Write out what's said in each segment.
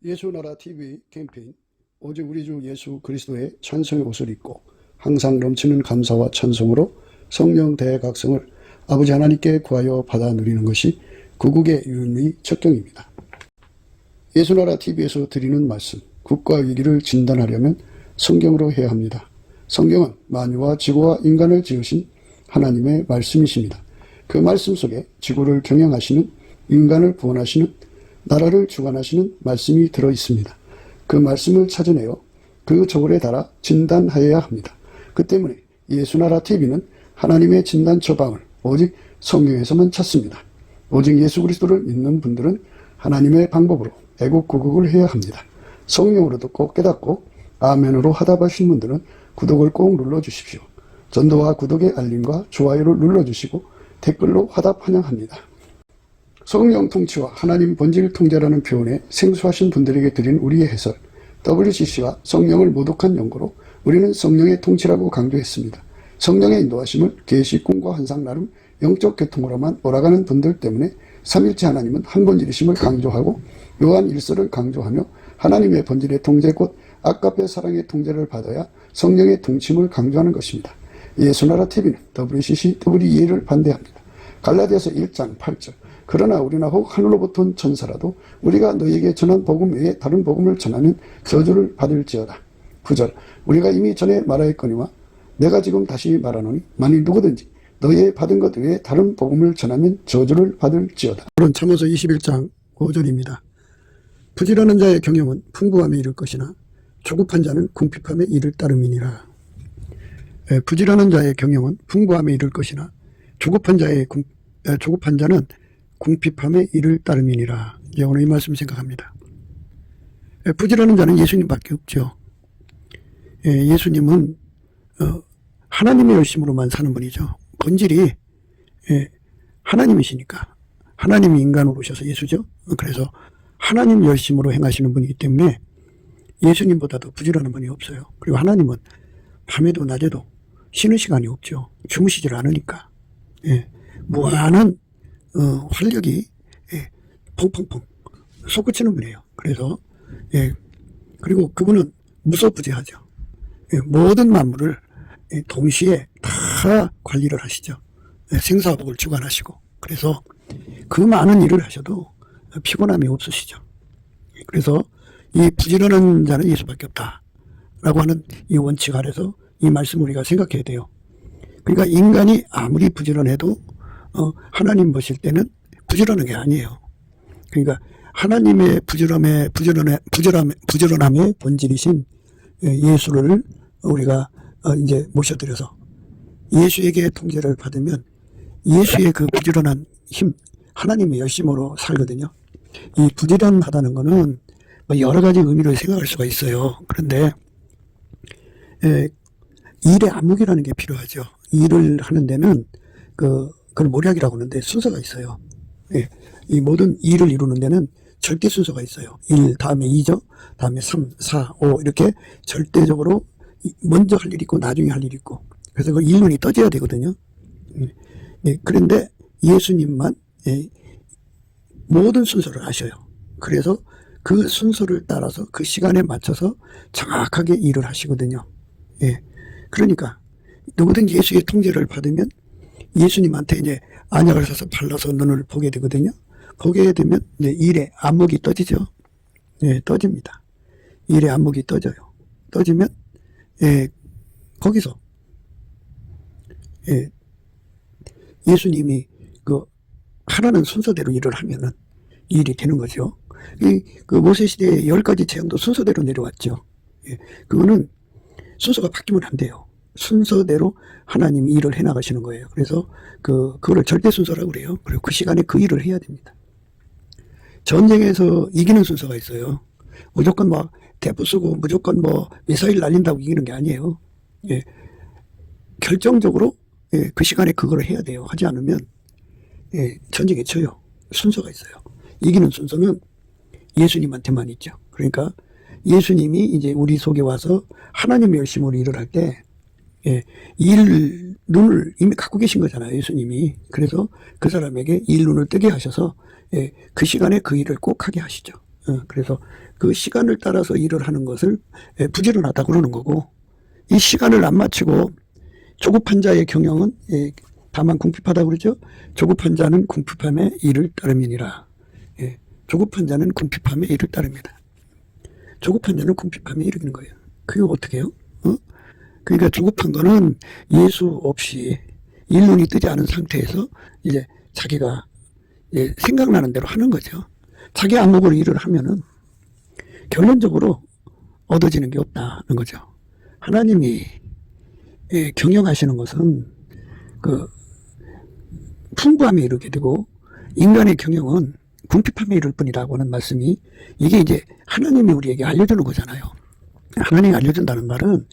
예수나라 TV 캠페인 오직 우리 주 예수 그리스도의 찬송의 옷을 입고 항상 넘치는 감사와 찬송으로 성령 대각성을 아버지 하나님께 구하여 받아 누리는 것이 구국의 유일의 척경입니다. 예수나라 TV에서 드리는 말씀, 국가 위기를 진단하려면 성경으로 해야 합니다. 성경은 만유와 지구와 인간을 지으신 하나님의 말씀이십니다. 그 말씀 속에 지구를 경영하시는, 인간을 구원하시는, 나라를 주관하시는 말씀이 들어있습니다. 그 말씀을 찾아내어 그 저울에 달아 진단하여야 합니다. 그 때문에 예수나라 TV는 하나님의 진단 처방을 오직 성경에서만 찾습니다. 오직 예수 그리스도를 믿는 분들은 하나님의 방법으로 애국구국을 해야 합니다. 성령으로 듣고 깨닫고 아멘으로 화답하신 분들은 구독을 꼭 눌러주십시오. 전도와 구독의 알림과 좋아요를 눌러주시고 댓글로 화답 환영합니다. 성령 통치와 하나님 본질 통제라는 표현에 생소하신 분들에게 드린 우리의 해설, WCC가 성령을 모독한 연고로 우리는 성령의 통치라고 강조했습니다. 성령의 인도하심을 계시, 꿈과 환상 나름 영적 계통으로만 몰아가는 분들 때문에 삼일체 하나님은 한 본질이심을 강조하고 요한 1서를 강조하며 하나님의 본질의 통제 곧 아까페 사랑의 통제를 받아야 성령의 통치임을 강조하는 것입니다. 예수나라 TV는 WCC, WEA를 반대합니다. 갈라디아서 1장 8절 그러나 우리나 혹 하늘로부터 온 천사라도 우리가 너희에게 전한 복음 외에 다른 복음을 전하면 저주를 받을지어다. 9절 우리가 이미 전에 말하였거니와 내가 지금 다시 말하노니 만일 누구든지 너희의 받은 것 외에 다른 복음을 전하면 저주를 받을지어다. 오늘 잠언서 21장 5절입니다. 부지런한 자의 경영은 풍부함에 이를 것이나 조급한 자는 궁핍함에 이를 따름이니라. 부지런한 자의 경영은 풍부함에 이를 것이나 조급한 자는 궁핍함에 이를 따름이니라. 오늘 이 말씀 생각합니다. 부지런한 자는 예수님밖에 없죠. 예수님은 하나님의 열심으로만 사는 분이죠. 본질이 하나님이시니까. 하나님이 인간으로 오셔서 예수죠. 그래서 하나님 열심으로 행하시는 분이기 때문에 예수님보다도 부지런한 분이 없어요. 그리고 하나님은 밤에도 낮에도 쉬는 시간이 없죠. 주무시질 않으니까. 무한한 활력이 펑펑펑 솟구치는 분이에요. 그래서 그리고 그분은 무소부재하죠. 모든 만물을 동시에 다 관리를 하시죠. 생사복을 주관하시고. 그래서 그 많은 일을 하셔도 피곤함이 없으시죠. 그래서 이 부지런한 자는 예수밖에 없다 라고 하는 이 원칙 아래서 이 말씀을 우리가 생각해야 돼요. 그러니까 인간이 아무리 부지런해도 하나님 보실 때는 부지런한 게 아니에요. 그러니까 하나님의 부지런함의 본질이신 예수를 우리가 이제 모셔드려서 예수에게 통제를 받으면 예수의 그 부지런한 힘, 하나님의 열심으로 살거든요. 이 부지런하다는 거는 여러 가지 의미로 생각할 수가 있어요. 그런데 일의 안목이라는 게 필요하죠. 일을 하는 데는 그걸 모략이라고 하는데 순서가 있어요. 이 모든 일을 이루는 데는 절대 순서가 있어요. 1 다음에 2죠. 다음에 3, 4, 5 이렇게 절대적으로 먼저 할 일이 있고 나중에 할 일이 있고 그래서 그 일론이 떠져야 되거든요. 그런데 예수님만 모든 순서를 아셔요. 그래서 그 순서를 따라서 그 시간에 맞춰서 정확하게 일을 하시거든요. 그러니까 누구든지 예수의 통제를 받으면 예수님한테 이제 안약을 사서 발라서 눈을 보게 되거든요. 보게 되면 이제 일의 안목이 떠지죠. 떠집니다. 일의 안목이 떠져요. 떠지면 거기서 예수님이 하라는 순서대로 일을 하면은 일이 되는 거죠. 그 모세 시대의 10가지 재앙도 순서대로 내려왔죠. 그거는 순서가 바뀌면 안 돼요. 순서대로 하나님이 일을 해나가시는 거예요. 그래서 그거를 절대 순서라고 그래요. 그리고 그 시간에 그 일을 해야 됩니다. 전쟁에서 이기는 순서가 있어요. 무조건 대포 쓰고 무조건 미사일 날린다고 이기는 게 아니에요. 결정적으로 그 시간에 그걸 해야 돼요. 하지 않으면 전쟁에 져요. 순서가 있어요. 이기는 순서는 예수님한테만 있죠. 그러니까 예수님이 이제 우리 속에 와서 하나님의 열심으로 일을 할 때 눈을 이미 갖고 계신 거잖아요. 예수님이. 그래서 그 사람에게 눈을 뜨게 하셔서 그 시간에 그 일을 꼭 하게 하시죠. 그래서 그 시간을 따라서 일을 하는 것을 부지런하다고 그러는 거고, 이 시간을 안 맞추고 조급한 자의 경영은 다만 궁핍하다고 그러죠. 조급한 자는 궁핍함의 일을 따름이니라. 조급한 자는 궁핍함의 일을 따릅니다. 조급한 자는 궁핍함에 이르는 거예요. 그게 어떻게 해요? 그러니까 조급한 거는 예수 없이 일눈이 뜨지 않은 상태에서 이제 자기가 생각나는 대로 하는 거죠. 자기 안목으로 일을 하면은 결론적으로 얻어지는 게 없다는 거죠. 하나님이 경영하시는 것은 그 풍부함에 이르게 되고, 인간의 경영은 궁핍함에 이를 뿐이라고 하는 말씀이, 이게 이제 하나님이 우리에게 알려주는 거잖아요. 하나님이 알려준다는 말은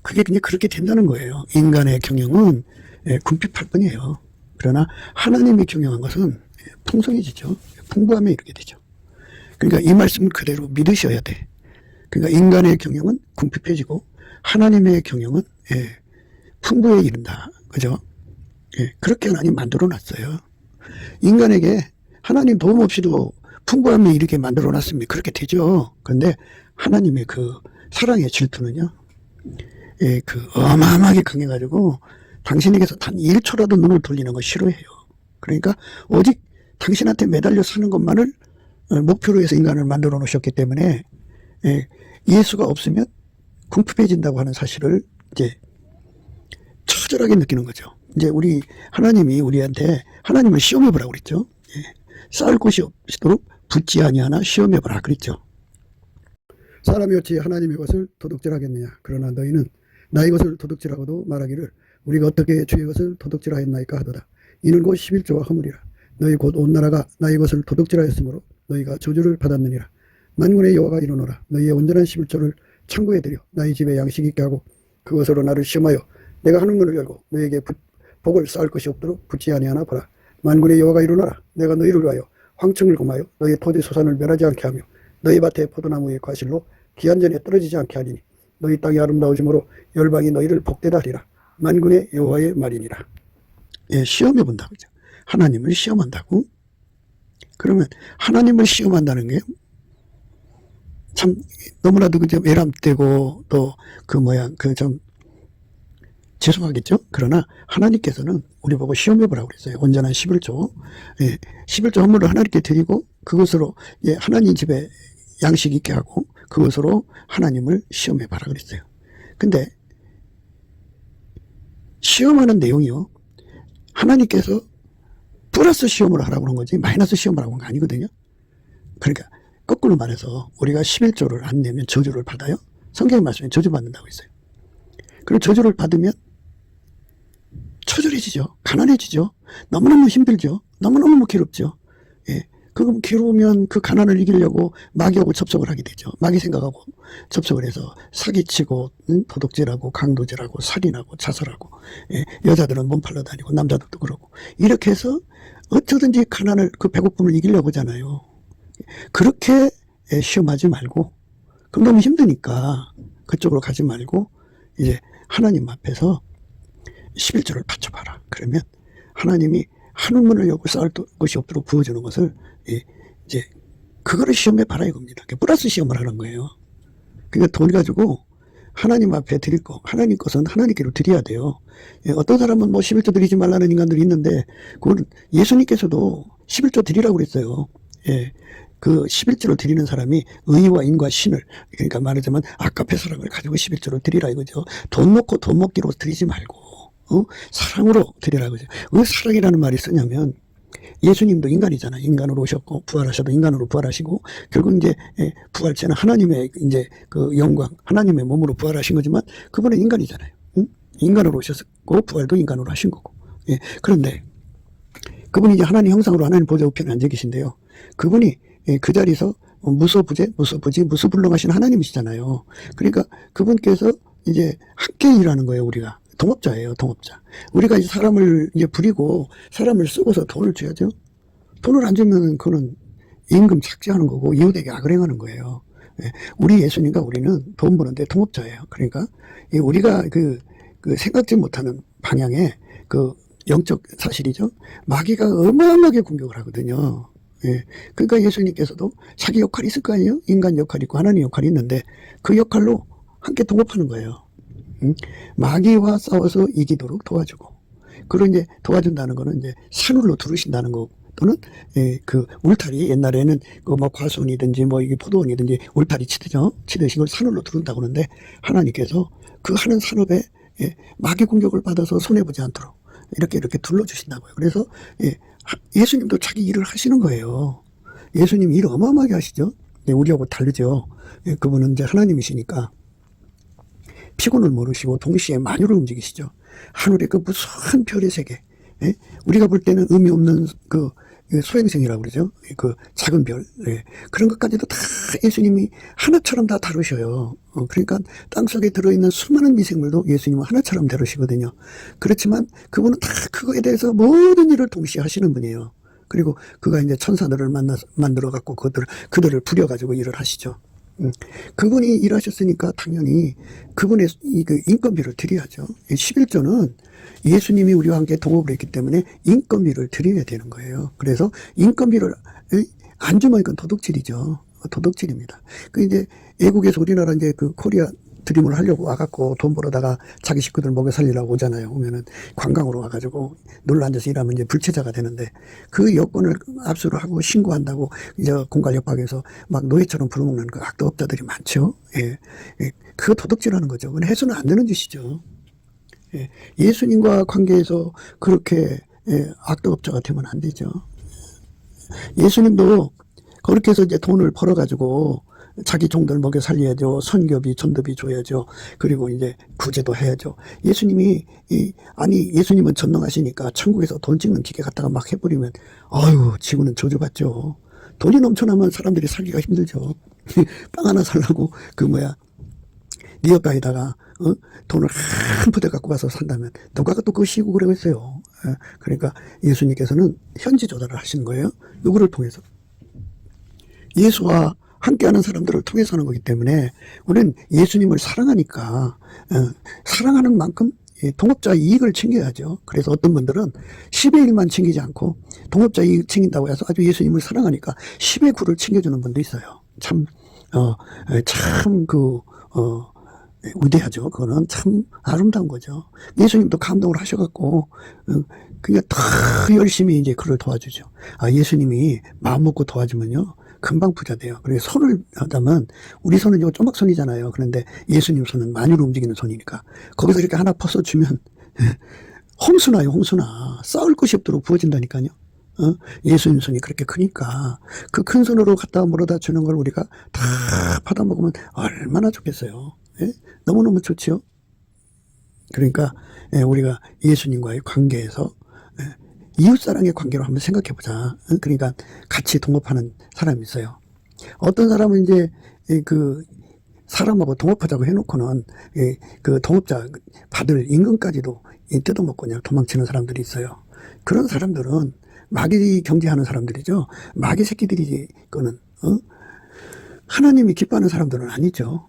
그게 그냥 그렇게 된다는 거예요. 인간의 경영은 궁핍할 뿐이에요. 그러나 하나님이 경영한 것은 풍성해지죠. 풍부함에 이르게 되죠. 그러니까 이 말씀을 그대로 믿으셔야 돼. 그러니까 인간의 경영은 궁핍해지고 하나님의 경영은 풍부에 이른다. 그죠? 그렇게 하나님 만들어 놨어요. 인간에게 하나님 도움 없이도 풍부함에 이르게 만들어 놨으면 그렇게 되죠. 그런데 하나님의 그 사랑의 질투는요, 그 어마어마하게 강해가지고 당신에게서 단 1초라도 눈을 돌리는 거 싫어해요. 그러니까 오직 당신한테 매달려 사는 것만을 목표로 해서 인간을 만들어 놓으셨기 때문에 예수가 없으면 궁핍해진다고 하는 사실을 이제 처절하게 느끼는 거죠. 이제 우리 하나님이 우리한테 하나님을 시험해 보라고 그랬죠. 쌓을 곳이 없도록 붙지 아니하나 시험해 보라 그랬죠. 사람이 어찌 하나님의 것을 도둑질하겠느냐. 그러나 너희는 나의 것을 도둑질하고도 말하기를 우리가 어떻게 주의 것을 도둑질하였나이까 하도다. 이는 곧 11조와 허물이라. 너희 곧 온 나라가 나의 것을 도둑질하였으므로 너희가 저주를 받았느니라. 만군의 여호와가 이르노라. 너희의 온전한 11조를 창고에 들여 나의 집에 양식 있게 하고 그것으로 나를 시험하여 내가 하는 문을 열고 너희에게 복을 쌓을 것이 없도록 붙지 아니하나 보라. 만군의 여호와가 이르노라. 내가 너희를 위하여 황청을 금하여 너희 토지 소산을 멸하지 않게 하며 너희 밭에 포도나무의 과실로 기한 전에 떨어지지 않게 하리니 너희 땅이 아름다우심으로 열방이 너희를 복되다 하리라. 만군의 여호와의 말이니라. 시험해 본다고 그죠. 하나님을 시험한다고? 그러면 하나님을 시험한다는 게 참 너무나도 그좀 애람되고 또 좀 죄송하겠죠? 그러나 하나님께서는 우리 보고 시험해 보라고 그랬어요. 온전한 11조. 11조 헌물을 하나님께 드리고 그것으로 하나님 집에 양식 있게 하고 그것으로 하나님을 시험해 봐라 그랬어요. 근데 시험하는 내용이요, 하나님께서 플러스 시험을 하라고 그런 거지 마이너스 시험을 하고 그런 거 아니거든요. 그러니까 거꾸로 말해서 우리가 11조를 안 내면 저주를 받아요. 성경 말씀에 저주받는다고 했어요. 그리고 저주를 받으면 처절해지죠. 가난해지죠. 너무너무 힘들죠. 너무너무 괴롭죠. 그럼 괴로우면 그 가난을 이기려고 마귀하고 접속을 하게 되죠. 마귀 생각하고 접속을 해서 사기치고 도둑질하고 강도질하고 살인하고 자살하고 여자들은 몸팔러 다니고 남자들도 그러고 이렇게 해서 어쩌든지 가난을 그 배고픔을 이기려고 하잖아요. 그렇게 시험하지 말고 그럼 너무 힘드니까 그쪽으로 가지 말고 이제 하나님 앞에서 11조를 바쳐봐라. 그러면 하나님이 하늘문을 열고 쌓을 것이 없도록 부어주는 것을 이제 그거를 시험해 봐라 이겁니다. 플러스 시험을 하는 거예요. 그러니까 돈 가지고 하나님 앞에 드릴 거, 하나님 것은 하나님께로 드려야 돼요. 어떤 사람은 뭐 11조 드리지 말라는 인간들이 있는데 그건 예수님께서도 11조 드리라고 그랬어요. 그 11조를 드리는 사람이 의와 인과 신을, 그러니까 말하자면 아까페 사랑을 가지고 11조를 드리라 이거죠. 돈 놓고 돈 먹기로 드리지 말고 사랑으로 드리라 이거죠. 왜 사랑이라는 말이 쓰냐면 예수님도 인간이잖아요. 인간으로 오셨고 부활하셔도 인간으로 부활하시고 결국 이제 부활체는 하나님의 이제 그 영광, 하나님의 몸으로 부활하신 거지만 그분은 인간이잖아요. 인간으로 오셨고 부활도 인간으로 하신 거고. 그런데 그분이 이제 하나님 형상으로 하나님 보좌 우편에 앉아 계신데요. 그분이 그 자리에서 무소불능하신 하나님이시잖아요. 그러니까 그분께서 이제 함께 일하는 거예요. 우리가 동업자예요. 동업자. 우리가 이제 사람을 이제 부리고 사람을 쓰고서 돈을 줘야죠. 돈을 안 주면 그거는 임금 착취하는 거고 이웃에게 악을 행하는 거예요. 우리 예수님과 우리는 돈 버는데 동업자예요. 그러니까 우리가 그 생각지 못하는 방향에 그 영적 사실이죠. 마귀가 어마어마하게 공격을 하거든요. 예. 그러니까 예수님께서도 자기 역할이 있을 거 아니에요? 인간 역할이 있고 하나님 역할이 있는데 그 역할로 함께 동업하는 거예요. 마귀와 싸워서 이기도록 도와주고. 그리고 이제 도와준다는 거는 이제 산울로 두르신다는 거 또는 그 울타리 옛날에는 그 뭐 과수원이든지 뭐 이게 포도원이든지 울타리 치듯이 그걸 산울로 두른다고 하는데 하나님께서 그 하는 산업에 마귀 공격을 받아서 손해보지 않도록 이렇게 둘러주신다고요. 그래서 예수님도 자기 일을 하시는 거예요. 예수님 일 어마어마하게 하시죠. 우리하고 다르죠. 그분은 이제 하나님이시니까 피곤을 모르시고 동시에 만유를 움직이시죠. 하늘의 그 무수한 별의 세계, 우리가 볼 때는 의미 없는 그 소행성이라고 그러죠. 그 작은 별, 그런 것까지도 다 예수님이 하나처럼 다 다루셔요. 그러니까 땅속에 들어있는 수많은 미생물도 예수님은 하나처럼 다루시거든요. 그렇지만 그분은 다 그거에 대해서 모든 일을 동시에 하시는 분이에요. 그리고 그가 이제 천사들을 만들어 갖고 그들을 부려가지고 일을 하시죠. 그분이 일하셨으니까 당연히 그분의 그 인건비를 드려야죠. 11조는 예수님이 우리와 함께 동업을 했기 때문에 인건비를 드려야 되는 거예요. 그래서 인건비를 안 주면 이건 도둑질이죠. 도둑질입니다. 그 이제 외국에서 우리나라 이제 그 코리아 드림을 하려고 와갖고 돈 벌어다가 자기 식구들 먹여 살리려고 오잖아요. 오면은 관광으로 와가지고 놀러 앉아서 일하면 이제 불체자가 되는데 그 여권을 압수를 하고 신고한다고 이제 공갈협박에서 막 노예처럼 부려먹는 그 악도업자들이 많죠. 그거 도둑질하는 거죠. 그건 해서는 안 되는 짓이죠. 예수님과 관계에서 그렇게 악도업자가 되면 안 되죠. 예수님도 그렇게 해서 이제 돈을 벌어가지고 자기 종들 먹여 살려야죠. 선교비, 전도비 줘야죠. 그리고 이제 구제도 해야죠. 예수님은 전능하시니까 천국에서 돈 찍는 기계 갖다가 막 해버리면, 아유, 지구는 저주받죠. 돈이 넘쳐나면 사람들이 살기가 힘들죠. 빵 하나 살라고, 니어가에다가, 돈을 한 푸대 갖고 가서 산다면, 누가 또 그거 시고 그러겠어요. 그러니까 예수님께서는 현지 조달을 하시는 거예요. 누구를 통해서? 예수와 함께하는 사람들을 통해서 하는 거기 때문에 우리는 예수님을 사랑하니까 사랑하는 만큼 동업자 이익을 챙겨야죠. 그래서 어떤 분들은 10의 1만 챙기지 않고 동업자 이익 챙긴다고 해서 아주 예수님을 사랑하니까 10의 9를 챙겨주는 분도 있어요. 참 위대하죠. 그거는 참 아름다운 거죠. 예수님도 감동을 하셔갖고 그냥 더 열심히 이제 그를 도와주죠. 예수님이 마음 먹고 도와주면요. 금방 부자 돼요. 그리고 손을 하자면 우리 손은 요 조막손이잖아요. 그런데 예수님 손은 만유로 움직이는 손이니까 거기서 이렇게 하나 퍼서 주면 홍수나요. 홍수나. 쌓을 곳이 없도록 부어진다니까요. 예수님 손이 그렇게 크니까 그 큰 손으로 갖다 물어다 주는 걸 우리가 다 받아 먹으면 얼마나 좋겠어요. 너무너무 좋지요. 그러니까 우리가 예수님과의 관계에서 이웃사랑의 관계로 한번 생각해 보자. 그러니까 같이 동업하는 사람이 있어요. 어떤 사람은 이제 그 사람하고 동업하자고 해놓고는 그 동업자 받을 임금까지도 뜯어먹고 그냥 도망치는 사람들이 있어요. 그런 사람들은 마귀 경제하는 사람들이죠. 마귀 새끼들이지. 그거는 하나님이 기뻐하는 사람들은 아니죠.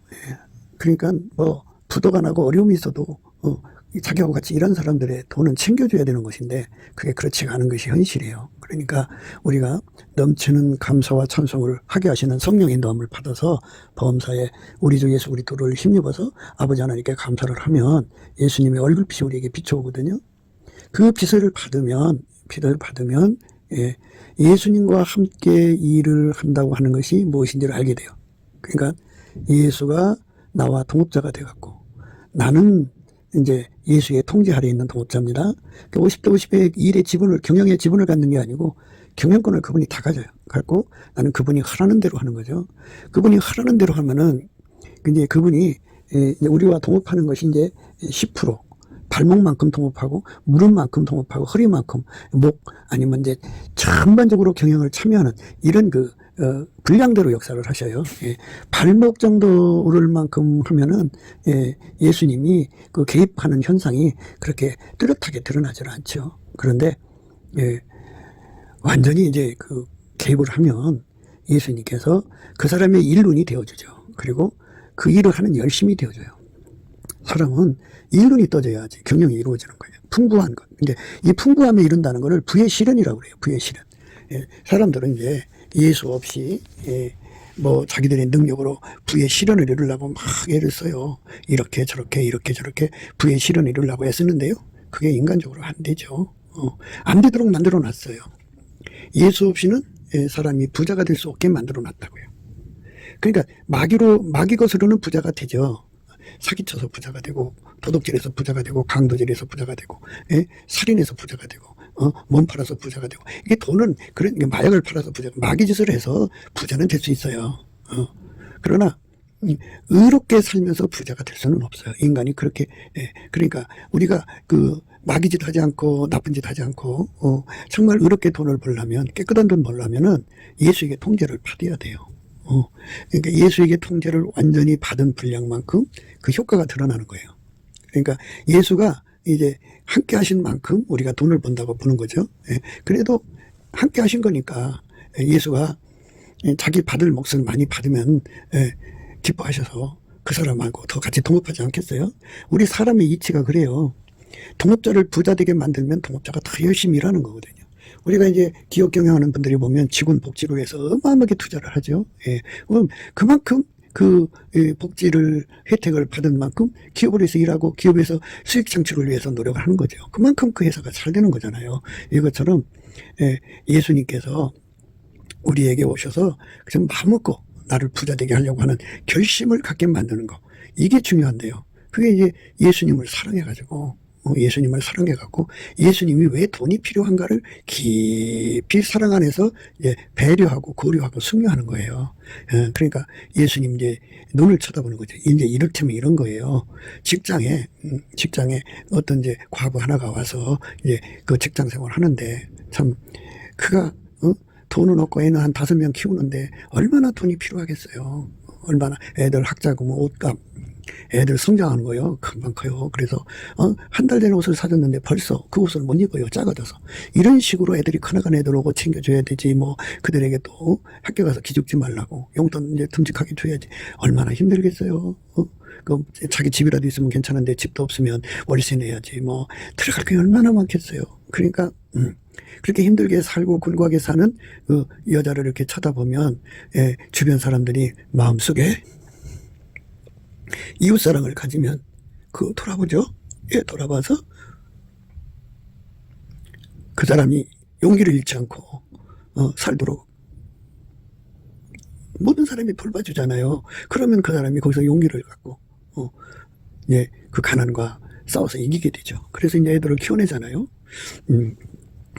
그러니까 뭐 부도가 나고 어려움이 있어도 자기하고 같이 일하는 사람들의 돈은 챙겨줘야 되는 것인데 그게 그렇지가 않은 것이 현실이에요. 그러니까 우리가 넘치는 감사와 찬송을 하게 하시는 성령의 인도함을 받아서 범사에 우리 주 예수 그리스도를 힘입어서 아버지 하나님께 감사를 하면 예수님의 얼굴빛이 우리에게 비춰오거든요. 그 빛을 받으면 예수님과 함께 일을 한다고 하는 것이 무엇인지를 알게 돼요. 그러니까 예수가 나와 동업자가 돼갖고 나는 이제 예수의 통제 아래에 있는 동업자입니다. 50대 50의 일의 지분을, 경영의 지분을 갖는 게 아니고 경영권을 그분이 다 갖고 나는 그분이 하라는 대로 하는 거죠. 그분이 하라는 대로 하면은 이제 그분이 우리와 동업하는 것이 이제 10%, 발목만큼 동업하고 무릎만큼 동업하고 허리만큼 목 아니면 이제 전반적으로 경영을 참여하는 이런 분량대로 역사를 하셔요. 발목 정도 오를 만큼 하면은 예수님이 그 개입하는 현상이 그렇게 뚜렷하게 드러나질 않죠. 그런데 완전히 이제 그 개입을 하면 예수님께서 그 사람의 일꾼이 되어주죠. 그리고 그 일을 하는 열심히 되어줘요. 사람은 일꾼이 떠져야지 경영이 이루어지는 거예요. 풍부한 것. 근데 이 풍부함에 이른다는 것을 부의 실현이라고 그래요. 부의 실현. 예, 사람들은 이제 예수 없이 뭐 자기들의 능력으로 부의 실현을 이루려고 막 애를 써요. 이렇게 저렇게 이렇게 저렇게 부의 실현을 이루려고 애쓰는데요. 그게 인간적으로 안 되죠. 안 되도록 만들어 놨어요. 예수 없이는 사람이 부자가 될 수 없게 만들어 놨다고요. 그러니까 마귀 것으로는 부자가 되죠. 사기쳐서 부자가 되고, 도둑질해서 부자가 되고, 강도질해서 부자가 되고, 살인해서 부자가 되고, 몸 팔아서 부자가 되고. 이게 돈은 마약을 팔아서 마귀 짓을 해서 부자는 될 수 있어요. 그러나 의롭게 살면서 부자가 될 수는 없어요. 인간이 그렇게. 그러니까 우리가 마귀 짓 하지 않고 나쁜 짓 하지 않고 정말 의롭게 돈을 벌려면, 깨끗한 돈 벌려면은 예수에게 통제를 받아야 돼요. 그러니까 예수에게 통제를 완전히 받은 분량만큼 그 효과가 드러나는 거예요. 그러니까 예수가 이제 함께 하신 만큼 우리가 돈을 번다고 보는 거죠. 그래도 함께 하신 거니까 예수가 자기 받을 몫을 많이 받으면 기뻐하셔서 그 사람하고 더 같이 동업하지 않겠어요? 우리 사람의 이치가 그래요. 동업자를 부자 되게 만들면 동업자가 더 열심히 일하는 거거든요. 우리가 이제 기업 경영하는 분들이 보면 직원 복지를 위해서 어마어마하게 투자를 하죠. 그만큼 복지를 혜택을 받은 만큼 기업을 위해서 일하고 기업에서 수익 창출을 위해서 노력을 하는 거죠. 그만큼 그 회사가 잘 되는 거잖아요. 이것처럼 예수님께서 우리에게 오셔서 그냥 마음 먹고 나를 부자 되게 하려고 하는 결심을 갖게 만드는 거, 이게 중요한데요. 그게 이제 예수님을 사랑해가지고 예수님을 사랑해갖고 예수님이 왜 돈이 필요한가를 깊이 사랑 안에서 이제 배려하고 고려하고 숙려하는 거예요. 그러니까 예수님 이제 눈을 쳐다보는 거죠. 이제 이를테면 이런 거예요. 직장에 어떤 이제 과부 하나가 와서 이제 그 직장 생활 하는데 참 그가 돈은 없고 애는 한 5명 키우는데 얼마나 돈이 필요하겠어요. 얼마나 애들 학자금, 옷값, 애들 성장하는 거요. 금방 커요. 그래서 한 달 된 옷을 사줬는데 벌써 그 옷을 못 입어요. 작아져서. 이런 식으로 애들이 커나간 애들 오고 챙겨줘야 되지. 뭐 그들에게 또 학교 가서 기죽지 말라고 용돈 이제 듬직하게 줘야지. 얼마나 힘들겠어요. 자기 집이라도 있으면 괜찮은데 집도 없으면 월세 내야지. 뭐 들어갈 게 얼마나 많겠어요. 그러니까 그렇게 힘들게 살고 굴고하게 사는 그 여자를 이렇게 쳐다보면 주변 사람들이 마음속에 이웃사랑을 가지면 돌아보죠. 돌아봐서 그 사람이 용기를 잃지 않고 살도록 모든 사람이 돌봐주잖아요. 그러면 그 사람이 거기서 용기를 갖고 그 가난과 싸워서 이기게 되죠. 그래서 이제 애들을 키워내잖아요.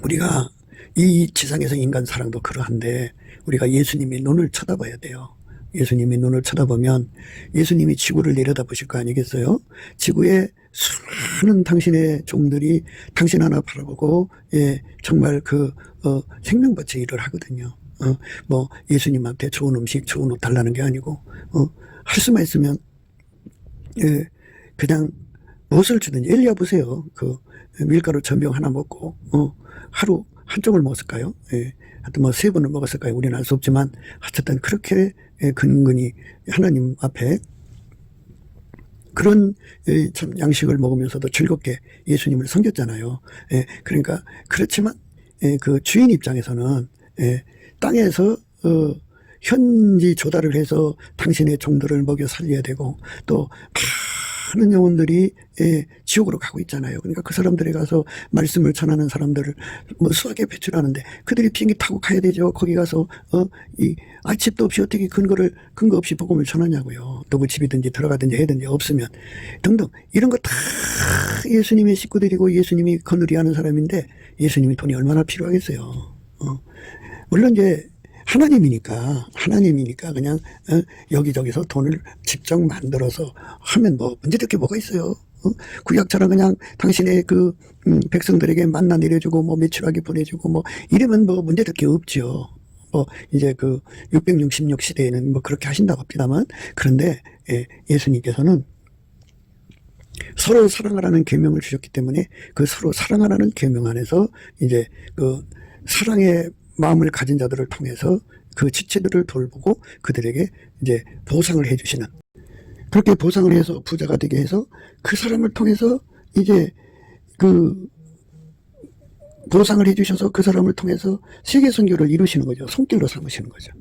우리가 이 지상에서 인간 사랑도 그러한데 우리가 예수님의 눈을 쳐다봐야 돼요. 예수님의 눈을 쳐다보면 예수님이 지구를 내려다보실 거 아니겠어요? 지구에 수많은 당신의 종들이 당신 하나 바라보고 정말 생명바쳐 일을 하거든요. 뭐 예수님한테 좋은 음식, 좋은 옷 달라는 게 아니고 할 수만 있으면 그냥 무엇을 주든지. 엘리야 보세요. 밀가루 전병 하나 먹고 하루 한쪽을 먹었을까요? 하여튼 뭐 3번을 먹었을까요? 우리는 알 수 없지만 어쨌든 그렇게 근근히 하나님 앞에 그런 참 양식을 먹으면서도 즐겁게 예수님을 섬겼잖아요. 그러니까 그렇지만 그 주인 입장에서는 땅에서 현지 조달을 해서 당신의 종들을 먹여 살려야 되고 또 많은 영혼들이 지옥으로 가고 있잖아요. 그러니까 그 사람들에 가서 말씀을 전하는 사람들을 뭐 수하게 배출하는데 그들이 비행기 타고 가야 되죠. 거기 가서 집도 없이 어떻게 근거 없이 복음을 전하냐고요. 누구 집이든지 들어가든지 해든지 없으면 등등 이런 거 다 예수님의 식구들이고 예수님이 거느리하는 사람인데 예수님이 돈이 얼마나 필요하겠어요. 물론 이제 하나님이니까 그냥 여기저기서 돈을 직접 만들어서 하면 뭐 문제될 게 뭐가 있어요. 구약처럼 그냥 당신의 백성들에게 만나 내려주고 뭐 매출하게 보내주고 뭐 이러면 뭐 문제될 게 없죠. 이제 666 시대에는 뭐 그렇게 하신다고 합니다만 그런데 예수님께서는 서로 사랑하라는 계명을 주셨기 때문에 그 서로 사랑하라는 계명 안에서 이제 사랑의 마음을 가진 자들을 통해서 그 지체들을 돌보고 그들에게 이제 보상을 해주시는, 그렇게 보상을 해서 부자가 되게 해서 그 사람을 통해서 이제 보상을 해주셔서 그 사람을 통해서 세계 선교를 이루시는 거죠. 손길로 삼으시는 거죠.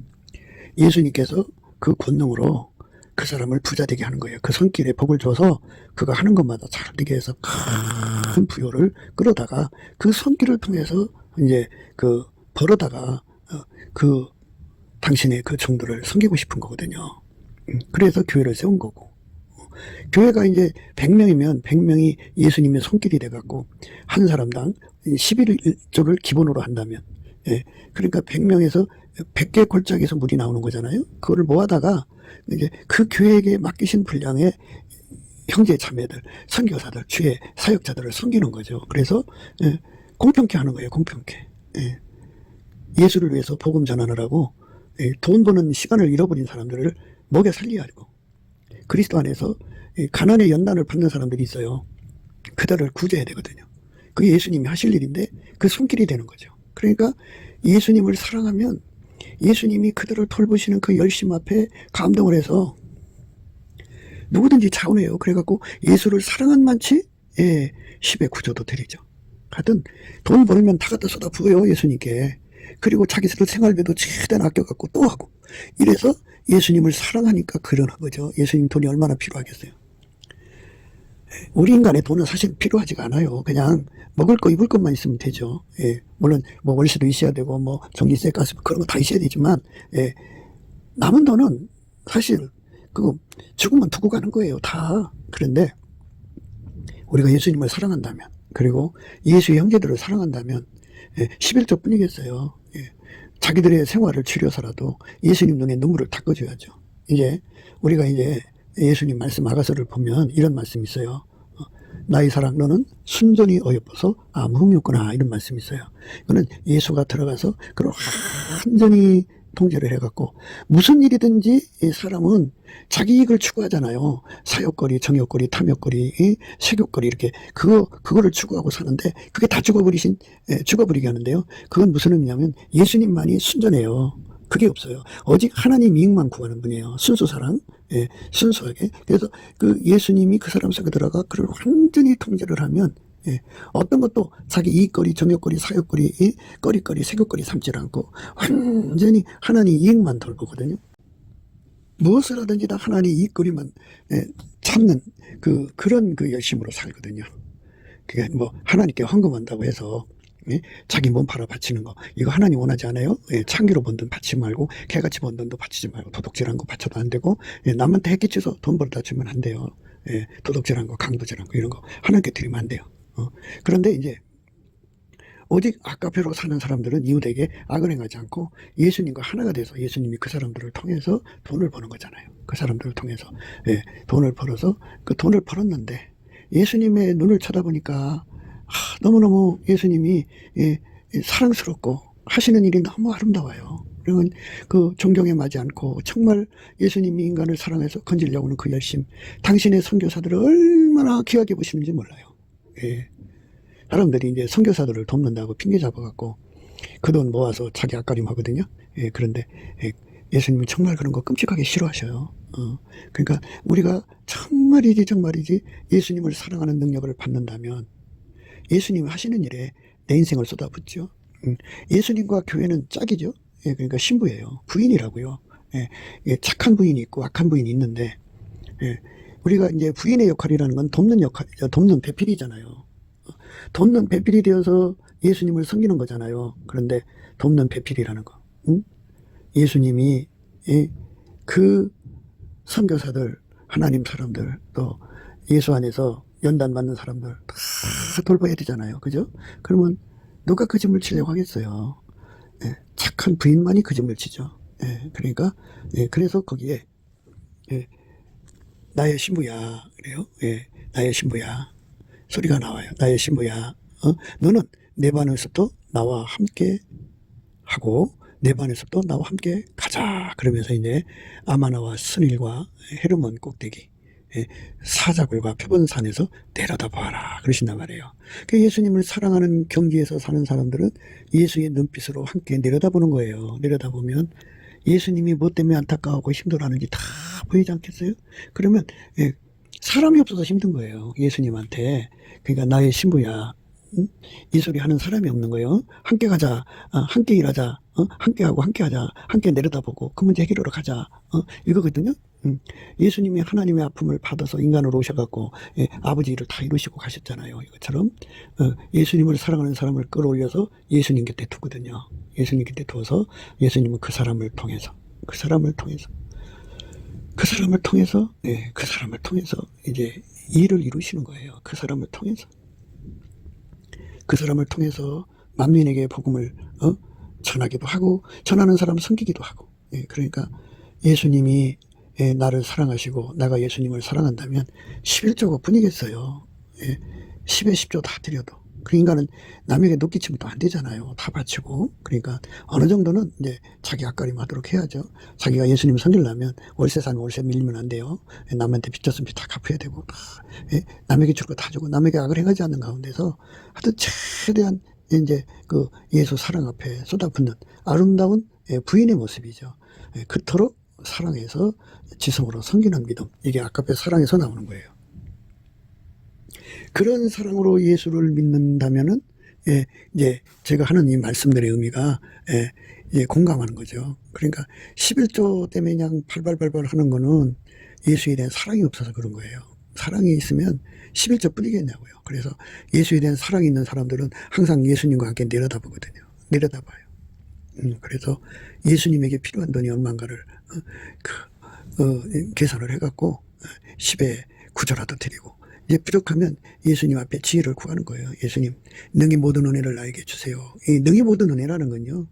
예수님께서 그 권능으로 그 사람을 부자 되게 하는 거예요. 그 손길에 복을 줘서 그가 하는 것마다 잘 되게 해서 큰 부요를 끌어다가 그 손길을 통해서 이제 그 벌어다가 그 당신의 그 종들을 섬기고 싶은 거거든요. 그래서 교회를 세운 거고, 교회가 이제 100명이면 100명이 예수님의 손길이 돼갖고 한 사람당 11조를 기본으로 한다면, 예, 그러니까 100명에서 100개 골짜기에서 물이 나오는 거잖아요. 그거를 모아다가 이제 그 교회에게 맡기신 분량의 형제 자매들, 선교사들, 주의 사역자들을 섬기는 거죠. 그래서 공평케 하는 거예요. 공평케. 예수를 위해서 복음 전하느라고 돈 버는 시간을 잃어버린 사람들을 먹여 살리려고 그리스도 안에서 가난의 연단을 받는 사람들이 있어요. 그들을 구제해야 되거든요. 그게 예수님이 하실 일인데 그 손길이 되는 거죠. 그러니까 예수님을 사랑하면 예수님이 그들을 돌보시는 그 열심 앞에 감동을 해서 누구든지 자원해요. 그래갖고 예수를 사랑한 만치 10의 구조도 드리죠. 하여튼 돈 벌면 다 갖다 쏟아 부어요. 예수님께. 그리고 자기들 생활비도 최대한 아껴갖고 또 하고. 이래서 예수님을 사랑하니까 그러는 거죠. 예수님 돈이 얼마나 필요하겠어요. 우리 인간의 돈은 사실 필요하지가 않아요. 그냥 먹을 거 입을 것만 있으면 되죠. 물론 뭐 월세도 있어야 되고 뭐 전기세 가스 그런 거 다 있어야 되지만 남은 돈은 사실 그거 죽으면 두고 가는 거예요. 다. 그런데 우리가 예수님을 사랑한다면, 그리고 예수의 형제들을 사랑한다면 11조 뿐이겠어요. 자기들의 생활을 줄여서라도 예수님 눈에 눈물을 닦아줘야죠. 이제 우리가 이제 예수님 말씀 아가서를 보면 이런 말씀이 있어요. 나의 사랑 너는 순전히 어여뻐서 아무 흠이 없구나, 이런 말씀이 있어요. 이거는 예수가 들어가서 그걸 완전히 통제를 해갖고 무슨 일이든지 이 사람은 자기 이익을 추구하잖아요. 사욕거리, 정욕거리, 탐욕거리, 색욕거리, 이렇게 그거를 추구하고 사는데 그게 다 죽어버리게 하는데요. 그건 무슨 의미냐면 예수님만이 순전해요. 그게 없어요. 오직 하나님 이익만 구하는 분이에요. 순수사랑, 순수하게. 그래서 그 예수님이 그 사람 속에 들어가 그를 완전히 통제를 하면 어떤 것도 자기 이익거리, 정욕거리, 사욕거리, 거리거리, 색욕거리 삼지 않고 완전히 하나님 이익만 돌보거든요. 무엇을 하든지 다 하나님 이익거리만 참는 그런 열심으로 살거든요. 그게 뭐 하나님께 헌금한다고 해서 자기 몸 팔아 바치는 거, 이거 하나님 원하지 않아요? 창기로 번 돈 바치지 말고 개같이 번 돈도 바치지 말고 도둑질한 거 바쳐도 안 되고 남한테 해끼쳐서 돈 벌어다 주면 안 돼요. 도둑질한 거, 강도질한 거 이런 거 하나님께 드리면 안 돼요. 그런데 이제 오직 아까페로 사는 사람들은 이웃에게 악을 행하지 않고 예수님과 하나가 돼서 예수님이 그 사람들을 통해서 돈을 버는 거잖아요. 그 사람들을 통해서 돈을 벌어서 그 돈을 벌었는데 예수님의 눈을 쳐다보니까 너무너무 예수님이 사랑스럽고 하시는 일이 너무 아름다워요. 그러면 그 존경에 맞지 않고 정말 예수님이 인간을 사랑해서 건지려고 하는 그 열심, 당신의 선교사들을 얼마나 귀하게 보시는지 몰라요. 사람들이 이제 선교사들을 돕는다고 핑계 잡아갖고 그 돈 모아서 자기 앞가림 하거든요. 그런데 예수님은 정말 그런 거 끔찍하게 싫어하셔요. 그러니까 우리가 정말이지 예수님을 사랑하는 능력을 받는다면 예수님이 하시는 일에 내 인생을 쏟아붓죠. 예수님과 교회는 짝이죠. 그러니까 신부예요. 부인이라고요. 착한 부인이 있고 악한 부인이 있는데 우리가 이제 부인의 역할이라는 건 돕는 역할이죠. 돕는 배필이잖아요. 돕는 배필이 되어서 예수님을 섬기는 거잖아요. 그런데 돕는 배필이라는 거. 예수님이 그 선교사들, 하나님 사람들, 또 예수 안에서 연단 받는 사람들 다 돌봐야 되잖아요. 그죠? 그러면 누가 그 짐을 치려고 하겠어요? 착한 부인만이 그 짐을 치죠. 그러니까 그래서 거기에 나의 신부야 그래요. 나의 신부야 소리가 나와요. 나의 신부야, 너는 내 반에서도 나와 함께 하고 내 반에서도 나와 함께 가자. 그러면서 이제 아마나와 스닐과 헤르몬 꼭대기 사자굴과 표본산에서 내려다봐라 그러신단 말이에요. 예수님을 사랑하는 경지에서 사는 사람들은 예수의 눈빛으로 함께 내려다보는 거예요. 내려다보면 예수님이 뭐 때문에 안타까워하고 힘들어하는지 다 보이지 않겠어요? 그러면 사람이 없어서 힘든 거예요. 예수님한테. 그러니까 나의 신부야, 이 소리 하는 사람이 없는 거예요. 함께 가자, 함께 일하자, 함께 하고 함께 하자, 함께 내려다보고 그 문제 해결하러 가자, 이거거든요. 예수님이 하나님의 아픔을 받아서 인간으로 오셔갖고 아버지 일을 다 이루시고 가셨잖아요. 이것처럼 예수님을 사랑하는 사람을 끌어올려서 예수님 곁에 두거든요. 예수님 곁에 두어서 예수님은 그 사람을 통해서 이제 일을 이루시는 거예요. 그 사람을 통해서 만민에게 복음을 전하기도 하고, 전하는 사람을 섬기기도 하고. 그러니까 예수님이 나를 사랑하시고 내가 예수님을 사랑한다면 11조가 뿐이겠어요. 10에 10조 다 드려도. 그 인간은 남에게 놓기치면 또 안 되잖아요. 다 바치고. 그러니까 어느 정도는 이제 자기 앞가림 하도록 해야죠. 자기가 예수님을 섬기려면 월세 사면 월세 밀리면 안 돼요. 남한테 빚졌으면 빚 다 갚아야 되고, 남에게 줄 거 다 주고, 남에게 악을 행하지 않는 가운데서 하여튼 최대한 이제 그 예수 사랑 앞에 쏟아붓는 아름다운 부인의 모습이죠. 그토록 사랑해서 지성으로 섬기는 믿음. 이게 아까의 사랑에서 나오는 거예요. 그런 사랑으로 예수를 믿는다면은, 이제 제가 하는 이 말씀들의 의미가, 이제 공감하는 거죠. 그러니까 11조 때문에 그냥 발발발발 하는 거는 예수에 대한 사랑이 없어서 그런 거예요. 사랑이 있으면 11조 뿐이겠냐고요. 그래서 예수에 대한 사랑이 있는 사람들은 항상 예수님과 함께 내려다보거든요. 내려다봐요. 그래서 예수님에게 필요한 돈이 얼마인가를 계산을 해갖고 10에 9조라도 드리고, 이제 부족하면 예수님 앞에 지혜를 구하는 거예요. 예수님, 능히 모든 은혜를 나에게 주세요. 이 능히 모든 은혜라는 건요,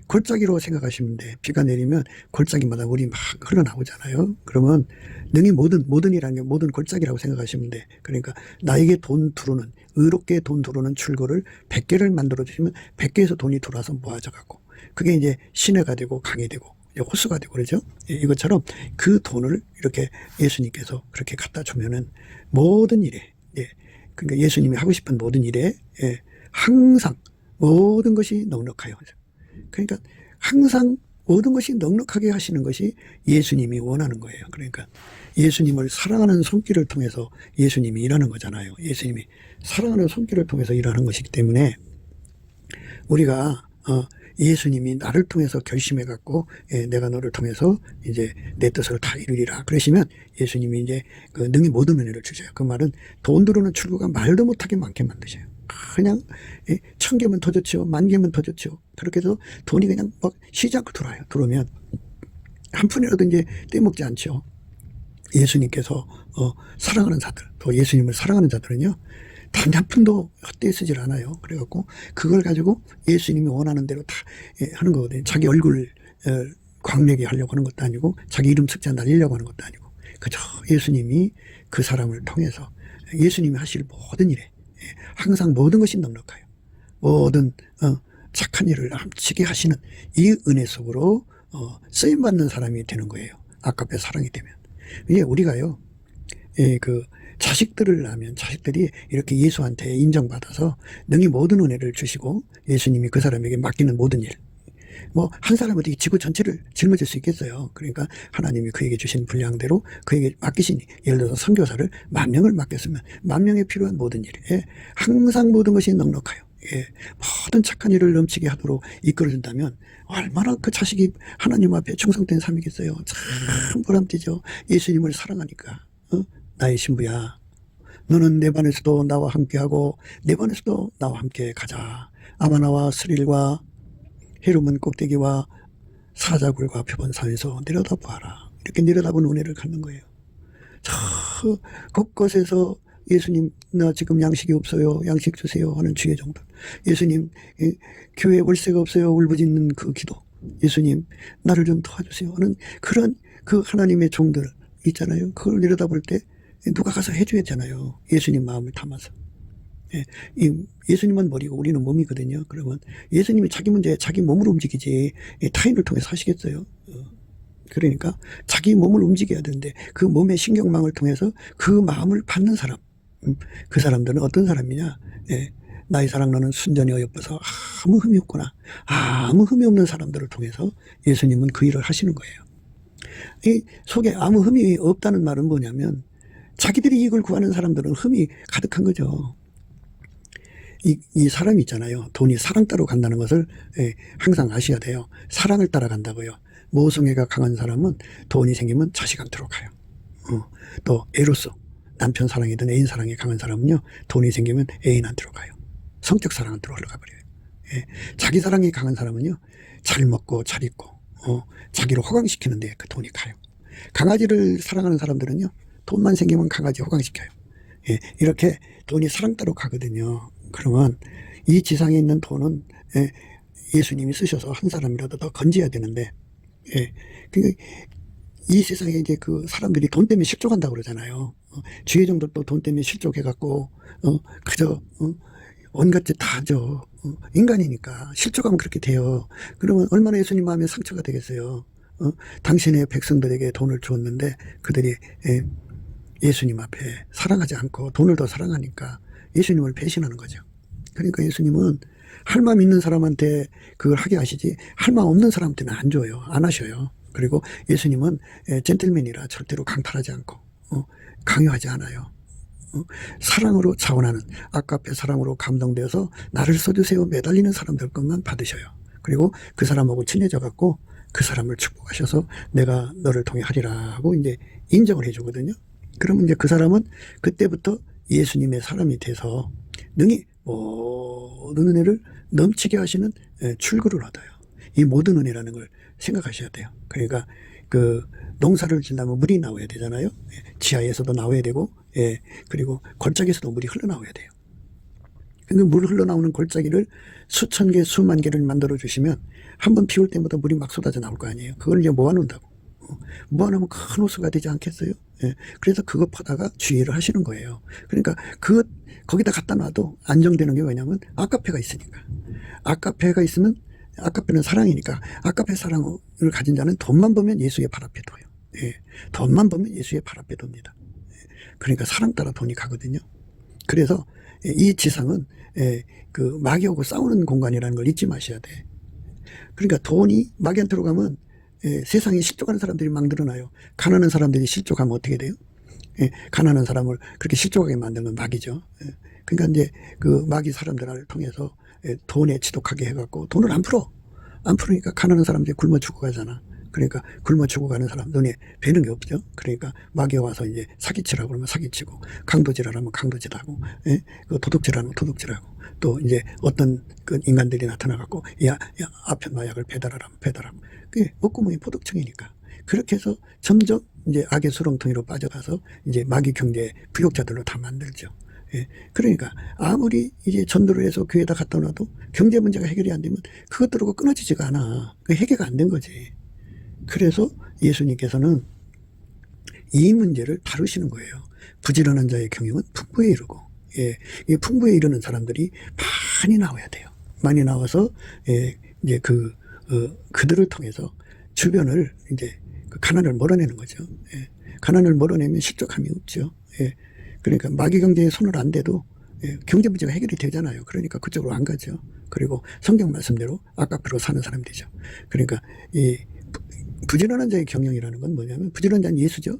골짜기로 생각하시면 돼. 비가 내리면 골짜기마다 물이 막 흘러나오잖아요. 그러면 능히 모든이라는 게 모든 골짜기라고 생각하시면 돼. 그러니까 나에게 돈 들어오는, 의롭게 돈 들어오는 출구를 100개를 만들어 주시면 100개에서 돈이 들어와서 모아져 갖고, 그게 이제 시내가 되고 강이 되고 호수가 되고 그러죠. 이것처럼 그 돈을 이렇게 예수님께서 그렇게 갖다 주면은 모든 일에, 그러니까 예수님이 하고 싶은 모든 일에 항상 모든 것이 넉넉하여. 그러니까 항상 모든 것이 넉넉하게 하시는 것이 예수님이 원하는 거예요. 그러니까 예수님을 사랑하는 손길을 통해서 예수님이 일하는 거잖아요. 예수님이 사랑하는 손길을 통해서 일하는 것이기 때문에 우리가 예수님이 나를 통해서 결심해 갖고 내가 너를 통해서 이제 내 뜻을 다 이루리라 그러시면 예수님이 이제 그 능히 모든 은혜를 주셔요. 그 말은 돈 들어오는 출구가 말도 못하게 많게 만드셔요. 그냥 1000개면 더 좋죠. 10,000개면 더 좋죠. 그렇게 해서 돈이 그냥 막 쉬지 않고 들어와요. 들어오면 한 푼이라도 이제 떼먹지 않죠. 예수님께서 사랑하는 자들, 또 예수님을 사랑하는 자들은요, 단 한 푼도 헛되이 쓰질 않아요. 그래갖고 그걸 가지고 예수님이 원하는 대로 다 하는 거거든요. 자기 얼굴 광명하게 하려고 하는 것도 아니고, 자기 이름 숫자 날리려고 하는 것도 아니고, 그저 예수님이 그 사람을 통해서 예수님이 하실 모든 일에 항상 모든 것이 넉넉하여 모든 착한 일을 함치게 하시는 이 은혜 속으로 쓰임받는 사람이 되는 거예요. 아까의 사랑이 되면. 이게 우리가요, 그 자식들을 낳으면 자식들이 이렇게 예수한테 인정받아서 능히 모든 은혜를 주시고 예수님이 그 사람에게 맡기는 모든 일, 뭐 한 사람은 어떻게 지구 전체를 짊어질 수 있겠어요. 그러니까 하나님이 그에게 주신 분량대로 그에게 맡기신, 예를 들어서 선교사를 10,000명을 맡겼으면 10,000명에 필요한 모든 일에 항상 모든 것이 넉넉하여 모든 착한 일을 넘치게 하도록 이끌어준다면 얼마나 그 자식이 하나님 앞에 충성된 삶이겠어요. 참 보람되죠. 예수님을 사랑하니까. 나의 신부야, 너는 내 반에서도 나와 함께하고 내 반에서도 나와 함께 가자. 아마나와 스릴과 헤르몬 꼭대기와 사자굴과 표본산에서 내려다보아라. 이렇게 내려다보는 은혜를 갖는 거예요. 저 곳곳에서 예수님, 나 지금 양식이 없어요, 양식 주세요 하는 주의 종들. 예수님, 교회 월세가 없어요, 울부짖는 그 기도. 예수님, 나를 좀 도와주세요 하는 그런 그 하나님의 종들 있잖아요. 그걸 내려다볼 때 누가 가서 해줘야잖아요. 예수님 마음을 담아서. 예수님은 머리고 우리는 몸이거든요. 그러면 예수님이 자기 문제에 자기 몸을 움직이지 타인을 통해서 하시겠어요. 그러니까 자기 몸을 움직여야 되는데 그 몸의 신경망을 통해서 그 마음을 받는 사람, 그 사람들은 어떤 사람이냐, 나의 사랑 너는 순전히 어여뻐서 아무 흠이 없구나, 아무 흠이 없는 사람들을 통해서 예수님은 그 일을 하시는 거예요. 이 속에 아무 흠이 없다는 말은 뭐냐면 자기들이 이익을 구하는 사람들은 흠이 가득한 거죠. 이 사람이 있잖아요. 돈이 사랑 따라 간다는 것을 항상 아셔야 돼요. 사랑을 따라간다고요. 모성애가 강한 사람은 돈이 생기면 자식한테로 가요. 또 에로스, 남편 사랑이든 애인 사랑이 강한 사람은요, 돈이 생기면 애인한테로 가요. 성적 사랑한테로 흘러가 버려요. 자기 사랑이 강한 사람은요, 잘 먹고 잘 입고 자기를 호강시키는데 그 돈이 가요. 강아지를 사랑하는 사람들은요, 돈만 생기면 강아지 호강시켜요. 이렇게 돈이 사랑 따로 가거든요. 그러면 이 지상에 있는 돈은 예수님이 쓰셔서 한 사람이라도 더 건져야 되는데, 그러니까 이 세상에 이제 그 사람들이 돈 때문에 실족한다고 그러잖아요. 주의종들도 돈 때문에 실족해갖고 그저 온갖 짓 다 하죠. 인간이니까 실족하면 그렇게 돼요. 그러면 얼마나 예수님 마음에 상처가 되겠어요. 당신의 백성들에게 돈을 주었는데 그들이 예수님 앞에 사랑하지 않고 돈을 더 사랑하니까 예수님을 배신하는 거죠. 그러니까 예수님은 할 마음 있는 사람한테 그걸 하게 하시지 할 마음 없는 사람한테는 안 줘요. 안 하셔요. 그리고 예수님은 젠틀맨이라 절대로 강탈하지 않고 강요하지 않아요. 사랑으로 자원하는, 아까페 사랑으로 감동되어서 나를 써주세요 매달리는 사람들 것만 받으셔요. 그리고 그 사람하고 친해져 갖고 그 사람을 축복하셔서 내가 너를 통해 하리라 하고 이제 인정을 해주거든요. 그러면 이제 그 사람은 그때부터 예수님의 사람이 돼서 능히 모든 은혜를 넘치게 하시는 출구를 얻어요. 이 모든 은혜라는 걸 생각하셔야 돼요. 그러니까 그 농사를 짓려면 물이 나와야 되잖아요. 지하에서도 나와야 되고, 그리고 골짜기에서도 물이 흘러나와야 돼요. 그 물 흘러나오는 골짜기를 수천 개, 수만 개를 만들어 주시면 한 번 비올 때마다 물이 막 쏟아져 나올 거 아니에요. 그걸 이제 모아놓는다고. 모아놓으면 큰 호수가 되지 않겠어요? 그래서 그거 퍼다가 주의를 하시는 거예요. 그러니까 거기다 갖다 놔도 안정되는 게 왜냐면 아까페가 있으니까. 아까페가 있으면 아까페는 사랑이니까 아까페 사랑을 가진 자는 돈만 보면 예수의 발 앞에 둬요. 돈만 보면 예수의 발 앞에 둡니다. 그러니까 사랑 따라 돈이 가거든요. 그래서 이 지상은 그 마귀하고 싸우는 공간이라는 걸 잊지 마셔야 돼. 그러니까 돈이 마귀한테로 가면 세상에 실족하는 사람들이 막 늘어나요. 가난한 사람들이 실족하면 어떻게 돼요? 가난한 사람을 그렇게 실족하게 만드는 마귀죠. 그러니까 이제 그 마귀 사람들을 통해서 돈에 지독하게 해갖고 돈을 안 풀어. 안 풀으니까 가난한 사람들이 굶어 죽어가잖아. 그러니까 굶어 죽어가는 사람 눈에 뵈는 게 없죠. 그러니까 마귀가 와서 이제 사기치라고 그러면 사기치고, 강도질하라면 강도질하고, 그 도둑질하면 도둑질하고, 또 이제 어떤 그 인간들이 나타나갖고 야 아편 마약을 배달하라면 배달하고, 그게 목구멍이 포독청이니까. 그렇게 해서 점점 이제 악의 수렁텅이로 빠져가서 이제 마귀 경제 부역자들로 다 만들죠. 그러니까 아무리 이제 전도를 해서 교회에다 갖다 놔도 경제 문제가 해결이 안 되면 그것들하고 끊어지지가 않아. 그 해결이 안 된 거지. 그래서 예수님께서는 이 문제를 다루시는 거예요. 부지런한 자의 경영은 풍부에 이르고, 이 풍부에 이르는 사람들이 많이 나와야 돼요. 많이 나와서 이제 그들을 통해서 주변을 이제 그 가난을 몰아내는 거죠. 가난을 몰아내면 실족함이 없죠. 그러니까 마귀 경제에 손을 안 대도 경제 문제가 해결이 되잖아요. 그러니까 그쪽으로 안 가죠. 그리고 성경 말씀대로 아까페로 사는 사람이 되죠. 그러니까 이 부지런한 자의 경영이라는 건 뭐냐면, 부지런한 자는 예수죠.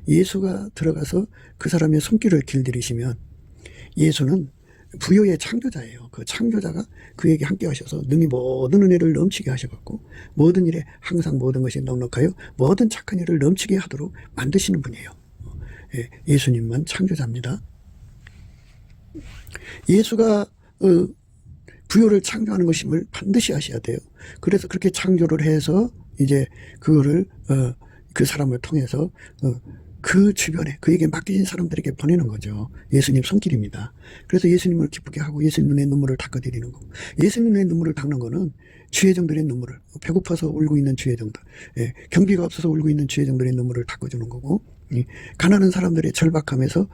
예수가 들어가서 그 사람의 손길을 길들이시면 예수는 부요의 창조자예요. 그 창조자가 그에게 함께 하셔서 능히 모든 은혜를 넘치게 하셔갖고 모든 일에 항상 모든 것이 넉넉하여 모든 착한 일을 넘치게 하도록 만드시는 분이에요. 예수님만 창조자입니다. 예수가 부요를 창조하는 것임을 반드시 아셔야 돼요. 그래서 그렇게 창조를 해서 이제 그거를 그 사람을 통해서 그 주변에 그에게 맡기신 사람들에게 보내는 거죠. 예수님 손길입니다. 그래서 예수님을 기쁘게 하고 예수님 눈에 눈물을 닦아드리는 거고, 예수님 눈에 눈물을 닦는 거는 주의종들의 눈물을, 배고파서 울고 있는 주의종들, 경비가 없어서 울고 있는 주의종들의 눈물을 닦아주는 거고, 가난한 사람들의 절박함에서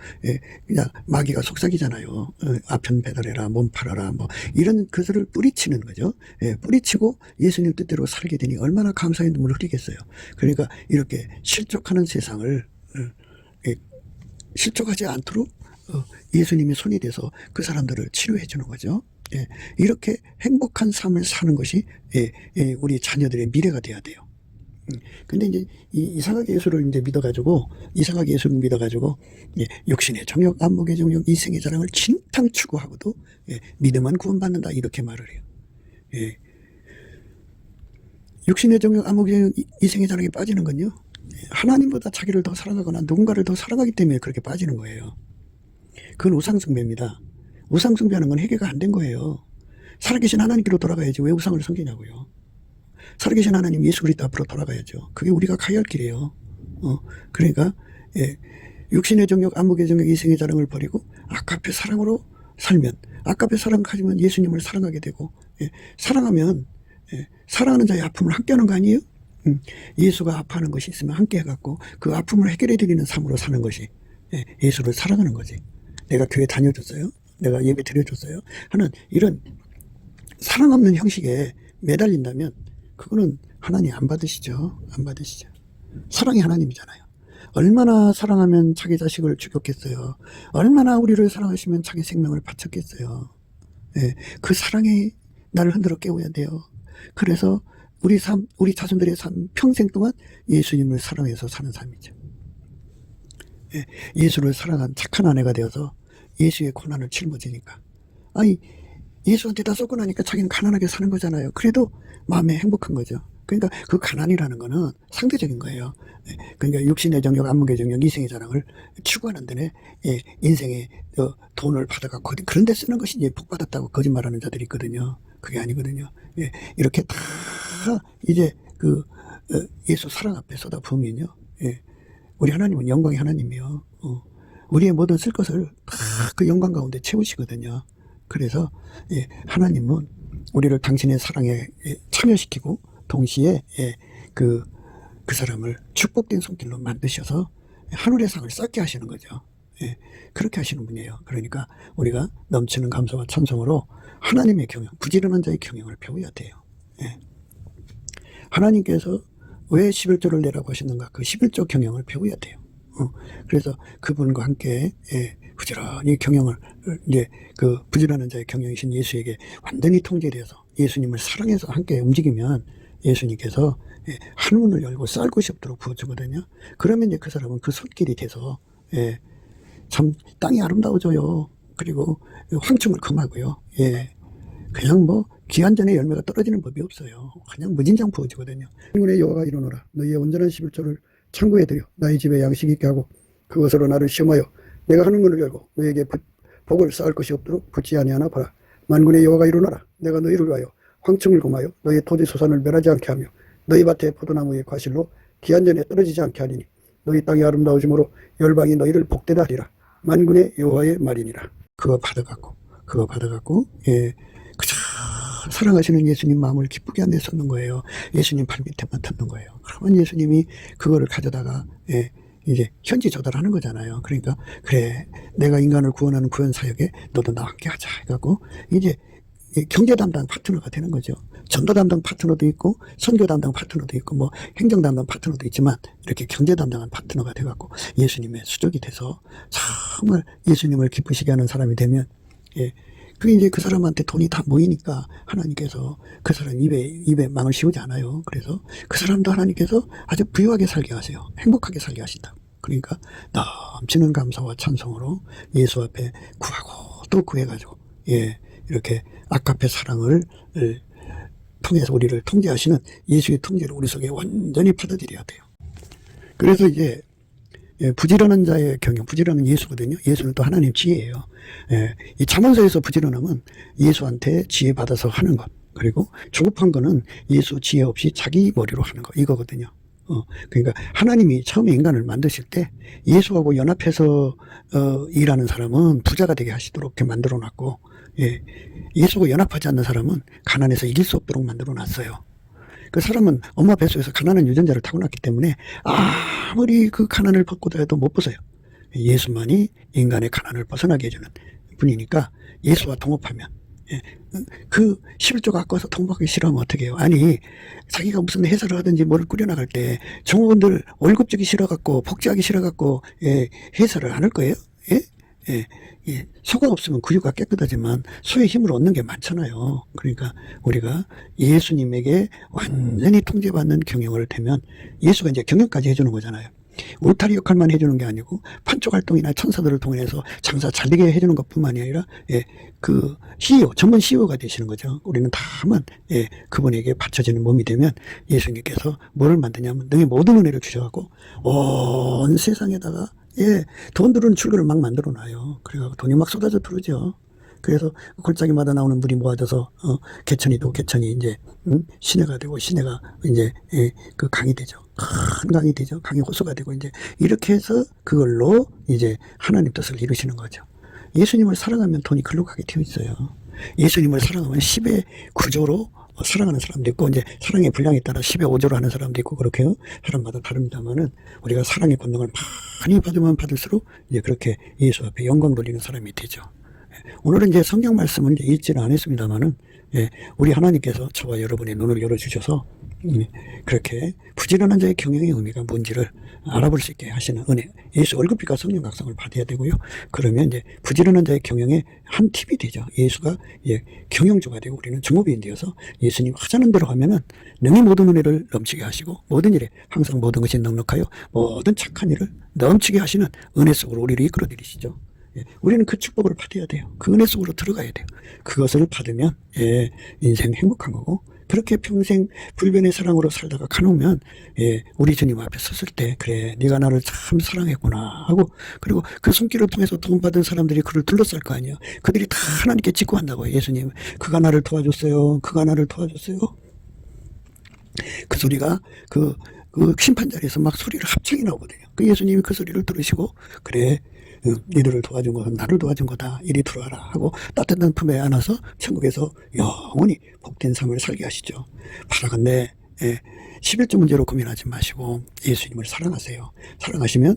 그냥 마귀가 속삭이잖아요. 아편 배달해라, 몸 팔아라, 뭐 이런 것을 뿌리치는 거죠. 뿌리치고 예수님 뜻대로 살게 되니 얼마나 감사의 눈물을 흘리겠어요. 그러니까 이렇게 실족하는 세상을 실족하지 않도록 예수님의 손이 돼서 그 사람들을 치료해 주는 거죠. 이렇게 행복한 삶을 사는 것이 우리 자녀들의 미래가 돼야 돼요. 근데 이제 이상하게 예수를 이제 믿어가지고, 예, 육신의 정욕, 안목의 정욕, 이생의 자랑을 진탕 추구하고도, 예, 믿음만 구원받는다. 이렇게 말을 해요. 예. 육신의 정욕, 안목의 정욕, 이생의 자랑에 빠지는 건요, 예, 하나님보다 자기를 더 사랑하거나 누군가를 더 사랑하기 때문에 그렇게 빠지는 거예요. 그건 우상숭배입니다. 우상숭배하는 건 해결가 안 된 거예요. 살아계신 하나님께로 돌아가야지 왜 우상을 섬기냐고요. 살아계신 하나님 예수 그리스도 앞으로 돌아가야죠. 그게 우리가 가야 할 길이에요. 그러니까, 예, 육신의 정욕, 안목의 정욕, 이생의 자랑을 버리고 아까페 사랑으로 살면, 아까페 사랑 가지면 예수님을 사랑하게 되고, 예, 사랑하면, 예, 사랑하는 자의 아픔을 함께 하는 거 아니에요? 예수가 아파하는 것이 있으면 함께 해갖고 그 아픔을 해결해 드리는 삶으로 사는 것이, 예, 예수를 사랑하는 거지. 내가 교회 다녀줬어요? 내가 예배 드려줬어요? 하는 이런 사랑 없는 형식에 매달린다면 그거는 하나님 안 받으시죠. 안 받으시죠. 사랑이 하나님이잖아요. 얼마나 사랑하면 자기 자식을 죽였겠어요. 얼마나 우리를 사랑하시면 자기 생명을 바쳤겠어요. 예, 그 사랑이 나를 흔들어 깨워야 돼요. 그래서 우리 삶, 우리 자손들의 삶 평생 동안 예수님을 사랑해서 사는 삶이죠. 예, 예수를 사랑한 착한 아내가 되어서 예수의 고난을 짊어지니까, 아니 예수한테 다 쏟고 나니까 자기는 가난하게 사는 거잖아요. 그래도 마음에 행복한 거죠. 그러니까 그 가난이라는 거는 상대적인 거예요. 그러니까 육신의 정욕, 안목의 정욕, 이생의 자랑을 추구하는 데는, 예, 인생의 돈을 받아갖고 그런 데 쓰는 것이 이제 복 받았다고 거짓말하는 자들이 있거든요. 그게 아니거든요. 예, 이렇게 다 이제 그 예수 사랑 앞에 쏟아부으면요, 예, 우리 하나님은 영광의 하나님이요. 우리의 모든 쓸 것을 다 그 영광 가운데 채우시거든요. 그래서, 예, 하나님은 우리를 당신의 사랑에, 예, 참여시키고 동시에, 예, 그 사람을 축복된 손길로 만드셔서 하늘의 상을 쌓게 하시는 거죠. 예, 그렇게 하시는 분이에요. 그러니까 우리가 넘치는 감사와 찬송으로 하나님의 경영, 부지런한 자의 경영을 배워야 돼요. 예. 하나님께서 왜 11조를 내라고 하셨는가? 그 11조 경영을 배워야 돼요. 그래서 그분과 함께, 예, 부지런히 경영을, 이제 그 부지런한 자의 경영이신 예수에게 완전히 통제되어서 예수님을 사랑해서 함께 움직이면 예수님께서, 예, 하늘문을 열고 쌀 곳이 없도록 부어주거든요. 그러면 이제 그 사람은 그 손길이 돼서, 예, 참 땅이 아름다워져요. 그리고 황충을 금하고요. 예, 그냥 뭐 기한전에 열매가 떨어지는 법이 없어요. 그냥 무진장 부어지거든요. 하늘문의 여호와가 이르노라. 너희의 온전한 11조를 창고에 들여 나의 집에 양식 있게 하고 그것으로 나를 시험하여 내가 하늘문을 열고 너희에게 복을 쌓을 것이 없도록 붙지 아니하나 보라. 만군의 여호와가 이르노라. 내가 너희를 위하여 황충을 금하여 너희 토지 소산을 멸하지 않게 하며 너희 밭의 포도나무의 과실로 기한전에 떨어지지 않게 하리니 너희 땅이 아름다워짐으로 열방이 너희를 복되다 하리라. 만군의 여호와의 말이니라. 그거 받아갖고, 예, 그저 사랑하시는 예수님 마음을 기쁘게 안 내쏟는 거예요. 예수님 발밑에만 닿는 거예요. 그러면 예수님이 그거를 가져다가, 예, 이제 현지 조달하는 거잖아요. 그러니까 그래, 내가 인간을 구원하는 구원 사역에 너도 나와 함께 하자 해갖고 이제 경제 담당 파트너가 되는 거죠. 전도 담당 파트너도 있고 선교 담당 파트너도 있고 뭐 행정 담당 파트너도 있지만 이렇게 경제 담당한 파트너가 돼갖고 예수님의 수족이 돼서 정말 예수님을 기쁘시게 하는 사람이 되면, 예, 그게 이제 그 사람한테 돈이 다 모이니까 하나님께서 그 사람 입에 망을 씌우지 않아요. 그래서 그 사람도 하나님께서 아주 부유하게 살게 하세요. 행복하게 살게 하신다. 그러니까 넘치는 감사와 찬송으로 예수 앞에 구하고 또 구해가지고, 예, 이렇게 아까페 사랑을 통해서 우리를 통제하시는 예수의 통제를 우리 속에 완전히 받아들여야 돼요. 그래서 이제, 예, 부지런한 자의 경영, 부지런한 예수거든요. 예수는 또 하나님 지혜예요. 예, 이 잠언서에서 부지런함은 예수한테 지혜 받아서 하는 것, 그리고 조급한 거는 예수 지혜 없이 자기 머리로 하는 거, 이거거든요. 그러니까 하나님이 처음에 인간을 만드실 때 예수하고 연합해서 일하는 사람은 부자가 되게 하시도록 이렇게 만들어 놨고, 예, 예수하고 연합하지 않는 사람은 가난해서 이길 수 없도록 만들어 놨어요. 그 사람은 엄마 뱃속에서 가난한 유전자를 타고났기 때문에 아무리 그 가난을 벗고도 해도 못 벗어요. 예수만이 인간의 가난을 벗어나게 해주는 분이니까 예수와 동업하면, 예, 그 11조가 아까워서 동업하기 싫어하면 어떻게 해요? 아니, 자기가 무슨 회사를 하든지 뭐를 꾸려나갈 때 종업원들 월급 주기 싫어갖고 복지하기 싫어갖고, 예, 회사를 안 할 거예요? 예? 소가 없으면 구유가 깨끗하지만 소의 힘을 얻는 게 많잖아요. 그러니까 우리가 예수님에게 완전히 통제받는 경영을 되면 예수가 이제 경영까지 해주는 거잖아요. 울타리 역할만 해주는 게 아니고 판촉 활동이나 천사들을 통해서 장사 잘 되게 해주는 것뿐만이 아니라 그 CEO, 전문 CEO가 되시는 거죠. 우리는 다만 그분에게 바쳐지는 몸이 되면 예수님께서 뭐를 만드냐면 능히 모든 은혜를 주셔갖고 온 세상에다가 돈 들어오는 출구를 막 만들어 놔요. 그래갖고 돈이 막 쏟아져 들어오죠. 그래서 골짜기마다 나오는 물이 모아져서 개천이도 개천이 이제 시내가 되고 시내가 이제 그 강이 되죠. 큰 강이 되죠. 강이 호수가 되고 이제 이렇게 해서 그걸로 이제 하나님 뜻을 이루시는 거죠. 예수님을 사랑하면 돈이 글로 가게 되어 있어요. 예수님을 사랑하면 10의 구조로 사랑하는 사람도 있고 이제 사랑의 분량에 따라 10의 5조로 하는 사람도 있고 그렇게 사람마다 다릅니다만은 우리가 사랑의 권능을 많이 받으면 받을수록 이제 그렇게 예수 앞에 영광 돌리는 사람이 되죠. 오늘은 이제 성경 말씀을 이제 읽지는 않았습니다만은 우리 하나님께서 저와 여러분의 눈을 열어주셔서 그렇게 부지런한 자의 경영의 의미가 뭔지를 알아볼 수 있게 하시는 은혜, 예수 월급빛과 성령 각성을 받아야 되고요. 그러면 이제 부지런한 자의 경영의 한 팁이 되죠. 예수가 경영주가 되고 우리는 주무비인 되어서 예수님 하자는 대로 하면은 능히 모든 은혜를 넘치게 하시고 모든 일에 항상 모든 것이 넉넉하여 모든 착한 일을 넘치게 하시는 은혜 속으로 우리를 이끌어 드리시죠. 우리는 그 축복을 받아야 돼요. 그 은혜 속으로 들어가야 돼요. 그것을 받으면 인생 행복한 거고 그렇게 평생 불변의 사랑으로 살다가 가놓으면 우리 주님 앞에 섰을 때 그래 네가 나를 참 사랑했구나 하고 그리고 그 손길을 통해서 도움받은 사람들이 그를 둘러쌀 거 아니에요. 그들이 다 하나님께 직구한다고요. 예수님 그가 나를 도와줬어요. 그가 나를 도와줬어요. 그 소리가 그 심판 자리에서 막 소리를 합창이 나오거든요. 그 예수님이 그 소리를 들으시고 그래 니들을 도와준 것은 나를 도와준 거다. 이리 들어와라 하고 따뜻한 품에 안아서 천국에서 영원히 복된 삶을 살게 하시죠. 바라건대 11조 문제로 고민하지 마시고 예수님을 사랑하세요. 사랑하시면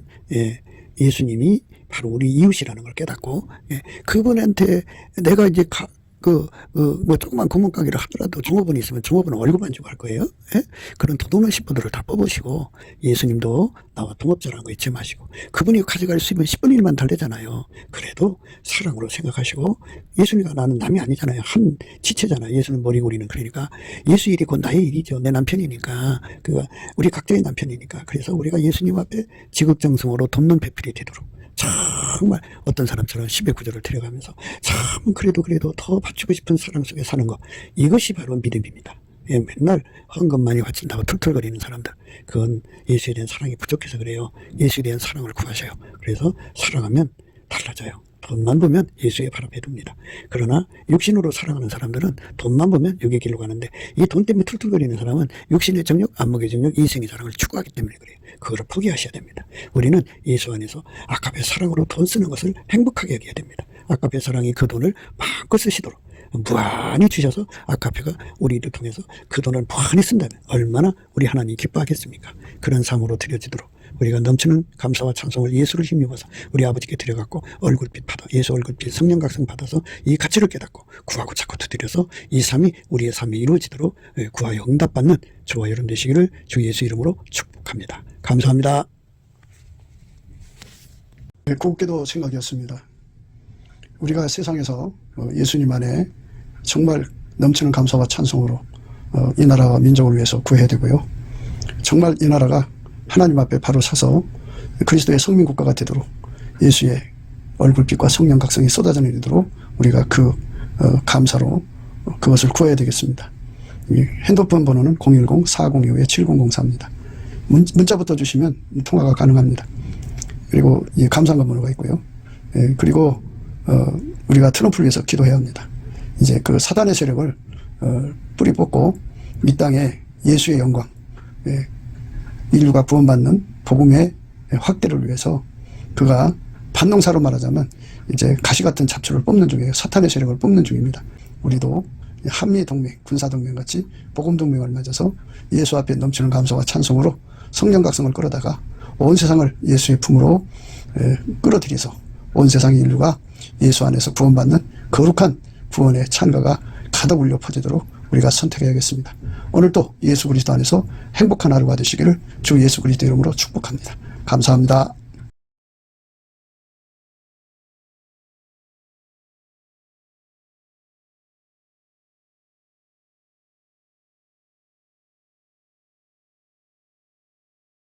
예수님이 바로 우리 이웃이라는 걸 깨닫고 그분한테 내가 이제 뭐 조그만 구멍가게를 하더라도 종업원이 있으면 종업원은 월급 안 주고 할 거예요. 그런 도둑놈 10분들을 다 뽑으시고 예수님도 나와 동업자라는 거 잊지 마시고 그분이 가져갈 수 있는 10분 1만 달래잖아요. 그래도 사랑으로 생각하시고 예수님과 나는 남이 아니잖아요. 한 지체잖아요. 예수는 머리고 우리는 그러니까 예수 일이 곧 나의 일이죠. 내 남편이니까 우리 각자의 남편이니까 그래서 우리가 예수님 앞에 지극정성으로 돕는 배필이 되도록 정말 어떤 사람처럼 10의 구절을 데려가면서 참 그래도 더 바치고 싶은 사랑 속에 사는 것 이것이 바로 믿음입니다. 맨날 헌금 많이 바친다고 툴툴거리는 사람들 그건 예수에 대한 사랑이 부족해서 그래요. 예수에 대한 사랑을 구하셔요. 그래서 사랑하면 달라져요. 돈만 보면 예수의 발 앞에 둡니다. 그러나 육신으로 사랑하는 사람들은 돈만 보면 육의 길로 가는데 이 돈 때문에 툴툴거리는 사람은 육신의 정욕, 안목의 정욕, 이생의 사랑을 추구하기 때문에 그래요. 그거를 포기하셔야 됩니다. 우리는 예수 안에서 아까의 사랑으로 돈 쓰는 것을 행복하게 여겨야 됩니다. 아까의 사랑이 그 돈을 마음껏 쓰시도록 무한히 주셔서 아카페가 우리를 통해서 그 돈을 무한히 쓴다면 얼마나 우리 하나님이 기뻐하겠습니까? 그런 삶으로 드려지도록 우리가 넘치는 감사와 찬송을 예수를 힘입어서 우리 아버지께 드려갖고 얼굴빛 받아 예수 얼굴빛 성령 각성 받아서 이 가치를 깨닫고 구하고 자꾸 두드려서 이 삶이 우리의 삶이 이루어지도록 구하여 응답받는 저와 여러분 되시기를 주 예수 이름으로 축복합니다. 감사합니다. 곱게도 생각이었습니다. 우리가 세상에서 예수님 안에 정말 넘치는 감사와 찬송으로 이 나라와 민족을 위해서 구해야 되고요. 정말 이 나라가 하나님 앞에 바로 서서 그리스도의 성민국가가 되도록 예수의 얼굴빛과 성령 각성이 쏟아져 내리도록 우리가 그 감사로 그것을 구해야 되겠습니다. 핸드폰 번호는 010-4025-7004입니다. 문자부터 주시면 통화가 가능합니다. 그리고 이 감사한 번호가 있고요. 그리고 우리가 트럼프를 위해서 기도해야 합니다. 이제 그 사단의 세력을 뿌리 뽑고 이 땅에 예수의 영광, 인류가 구원받는 복음의 확대를 위해서 그가 반농사로 말하자면 이제 가시 같은 잡초를 뽑는 중이에요. 사탄의 세력을 뽑는 중입니다. 우리도 한미동맹, 군사동맹 같이 복음동맹을 맺어서 예수 앞에 넘치는 감사와 찬송으로 성령 각성을 끌어다가 온 세상을 예수의 품으로 끌어들여서 온 세상의 인류가 예수 안에서 구원받는 거룩한 구원의 찬가가 가득 울려 퍼지도록 우리가 선택해야겠습니다. 오늘도 예수 그리스도 안에서 행복한 하루가 되시기를 주 예수 그리스도 이름으로 축복합니다. 감사합니다.